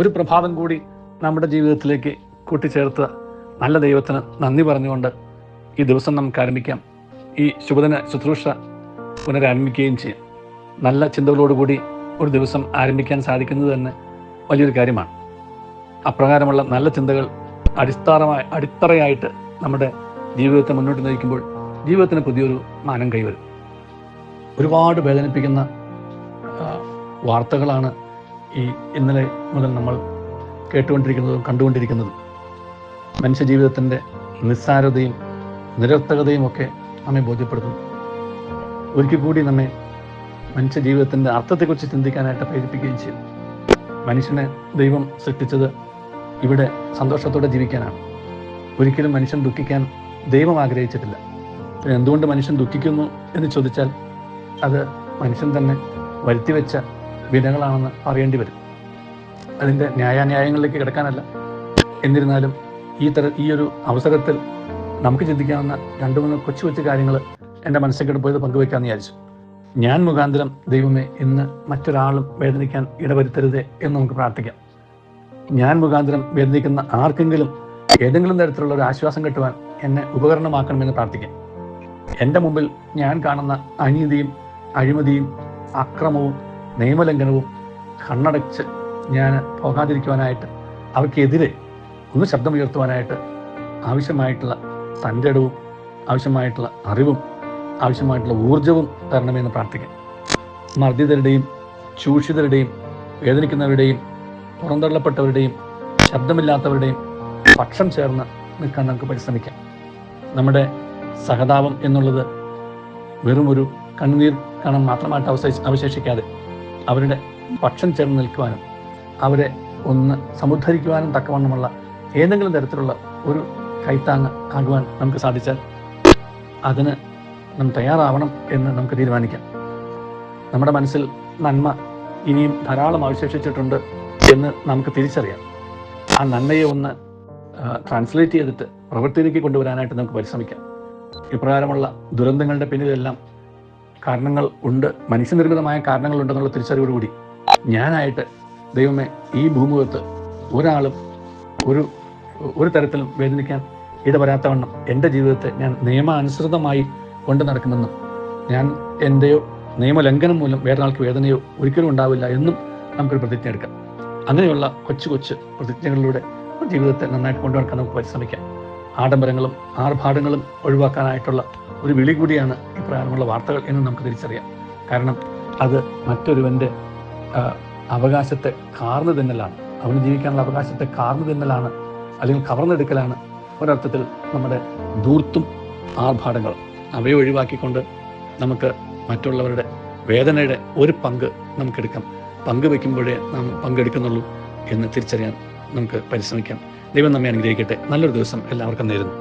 ഒരു പ്രഭാതം കൂടി നമ്മുടെ ജീവിതത്തിലേക്ക് കൂട്ടിച്ചേർത്ത നല്ല ദൈവത്തിന് നന്ദി പറഞ്ഞുകൊണ്ട് ഈ ദിവസം നമുക്ക് ആരംഭിക്കാം. ഈ ശുഭദിന ശുശ്രൂഷ പുനരാരംഭിക്കുകയും ചെയ്യാം. നല്ല ചിന്തകളോടുകൂടി ഒരു ദിവസം ആരംഭിക്കാൻ സാധിക്കുന്നത് തന്നെ വലിയൊരു കാര്യമാണ്. അപ്രകാരമുള്ള നല്ല ചിന്തകൾ അടിത്തറയായിട്ട് നമ്മുടെ ജീവിതത്തെ മുന്നോട്ട് നയിക്കുമ്പോൾ ജീവിതത്തിന് പുതിയൊരു മാനം കൈവരും. ഒരുപാട് വേദനിപ്പിക്കുന്ന വാർത്തകളാണ് ഇന്നലെ മുതൽ നമ്മൾ കേട്ടുകൊണ്ടിരിക്കുന്നതും കണ്ടുകൊണ്ടിരിക്കുന്നതും. മനുഷ്യജീവിതത്തിൻ്റെ നിസ്സാരതയും നിരർത്ഥകതയും ഒക്കെ നമ്മെ ബോധ്യപ്പെടുത്തുന്നു. ഒരിക്കൽ കൂടി നമ്മെ മനുഷ്യജീവിതത്തിൻ്റെ അർത്ഥത്തെക്കുറിച്ച് ചിന്തിക്കാനായിട്ട് പ്രേരിപ്പിക്കുകയും ചെയ്യും. മനുഷ്യനെ ദൈവം സൃഷ്ടിച്ചത് ഇവിടെ സന്തോഷത്തോടെ ജീവിക്കാനാണ്. ഒരിക്കലും മനുഷ്യൻ ദുഃഖിക്കാൻ ദൈവം ആഗ്രഹിച്ചിട്ടില്ല. പിന്നെ എന്തുകൊണ്ട് മനുഷ്യൻ ദുഃഖിക്കുന്നു എന്ന് ചോദിച്ചാൽ അത് മനുഷ്യൻ തന്നെ വരുത്തിവെച്ച വിനകളാണെന്ന് പറയേണ്ടി വരും. അതിൻ്റെ ന്യായാന്യായങ്ങളിലേക്ക് കിടക്കാനല്ല. എന്നിരുന്നാലും ഈ ഒരു അവസരത്തിൽ നമുക്ക് ചിന്തിക്കാവുന്ന 2-3 കൊച്ചു കാര്യങ്ങൾ എൻ്റെ മനസ്സിൽ പോയത് പങ്കുവയ്ക്കാമെന്ന് വിചാരിച്ചു. ഞാൻ മുഖാന്തരം ദൈവമേ ഇന്ന് മറ്റൊരാളും വേദനിക്കാൻ ഇടവരുത്തരുതേ എന്ന് നമുക്ക് പ്രാർത്ഥിക്കാം. ഞാൻ മുഖാന്തരം വേദനിക്കുന്ന ആർക്കെങ്കിലും ഏതെങ്കിലും തരത്തിലുള്ള ഒരു ആശ്വാസം കിട്ടുവാൻ എന്നെ ഉപകരണമാക്കണമെന്ന് പ്രാർത്ഥിക്കാം. എൻ്റെ മുമ്പിൽ ഞാൻ കാണുന്ന അനീതിയും അഴിമതിയും അക്രമവും നിയമലംഘനവും കണ്ണടച്ച് ഞാൻ പോകാതിരിക്കുവാനായിട്ട് അവയ്ക്കെതിരെ ഒന്ന് ശബ്ദമുയർത്തുവാനായിട്ട് ആവശ്യമായിട്ടുള്ള സഞ്ചടവും ആവശ്യമായിട്ടുള്ള അറിവും ആവശ്യമായിട്ടുള്ള ഊർജവും തരണമെന്ന് പ്രാർത്ഥിക്കാം. മർദ്ദിതരുടെയും ചൂഷിതരുടെയും വേദനിക്കുന്നവരുടെയും പുറന്തള്ളപ്പെട്ടവരുടെയും ശബ്ദമില്ലാത്തവരുടെയും പക്ഷം ചേർന്ന് നിൽക്കാൻ നമുക്ക് പരിശ്രമിക്കാം. നമ്മുടെ സഹതാപം എന്നുള്ളത് വെറും ഒരു കണ്ണുനീർ കണം മാത്രമായിട്ട് അവശേഷിക്കാതെ അവരുടെ പക്ഷം ചേർന്ന് നിൽക്കുവാനും അവരെ ഒന്ന് സമുദ്ധരിക്കുവാനും തക്കവണ്ണമുള്ള ഏതെങ്കിലും തരത്തിലുള്ള ഒരു കൈത്താങ്ങ് ആകുവാൻ നമുക്ക് സാധിച്ചാൽ അതിന് നാം തയ്യാറാവണം എന്ന് നമുക്ക് തീരുമാനിക്കാം. നമ്മുടെ മനസ്സിൽ നന്മ ഇനിയും ധാരാളം അവശേഷിച്ചിട്ടുണ്ട് എന്ന് നമുക്ക് തിരിച്ചറിയാം. ആ നന്മയെ ഒന്ന് ട്രാൻസ്ലേറ്റ് ചെയ്തിട്ട് പ്രവൃത്തിയിലേക്ക് കൊണ്ടുവരാനായിട്ട് നമുക്ക് പരിശ്രമിക്കാം. ഇപ്രകാരമുള്ള ദുരന്തങ്ങളുടെ പിന്നിലെല്ലാം കാരണങ്ങൾ ഉണ്ട്, മനുഷ്യനിർമ്മിതമായ കാരണങ്ങളുണ്ടെന്നുള്ള തിരിച്ചറിവോടുകൂടി ഞാനായിട്ട് ദൈവമേ ഈ ഭൂമുഖത്ത് ഒരാളും ഒരു തരത്തിലും വേദനിക്കാൻ ഇടവരാത്തവണ്ണം എൻ്റെ ജീവിതത്തെ ഞാൻ നിയമാനുസൃതമായി കൊണ്ടു നടക്കുമെന്നും ഞാൻ എൻ്റെയോ നിയമലംഘനം മൂലം വേറൊരാൾക്ക് വേദനയോ ഒരിക്കലും ഉണ്ടാവില്ല എന്നും നമുക്കൊരു പ്രതിജ്ഞ എടുക്കാം. അങ്ങനെയുള്ള കൊച്ചു പ്രതിജ്ഞകളിലൂടെ ജീവിതത്തെ നന്നായിട്ട് കൊണ്ടുനടക്കാൻ നമുക്ക് പരിശ്രമിക്കാം. ആഡംബരങ്ങളും ആർഭാടങ്ങളും ഒഴിവാക്കാനായിട്ടുള്ള ഒരു വിളി കൂടിയാണ് ഇപ്രകാരമുള്ള വാർത്തകൾ എന്ന് നമുക്ക് തിരിച്ചറിയാം. കാരണം അത് മറ്റൊരുവൻ്റെ അവകാശത്തെ കാർന്നു തിന്നലാണ്, അവന് ജീവിക്കാനുള്ള അവകാശത്തെ കാർന്നു തിന്നലാണ്, അല്ലെങ്കിൽ കവർന്നെടുക്കലാണ് ഒരർത്ഥത്തിൽ നമ്മുടെ ധൂർത്തും ആർഭാടങ്ങൾ. അവയെ ഒഴിവാക്കിക്കൊണ്ട് നമുക്ക് മറ്റുള്ളവരുടെ വേദനയുടെ ഒരു പങ്ക് നമുക്കെടുക്കാം. പങ്കുവെക്കുമ്പോഴേ നാം പങ്കെടുക്കുന്നുള്ളൂ എന്ന് തിരിച്ചറിയാൻ നമുക്ക് പരിശ്രമിക്കാം. ദൈവം നമ്മെ അനുഗ്രഹിക്കട്ടെ. നല്ലൊരു ദിവസം എല്ലാവർക്കും നേരുന്നു.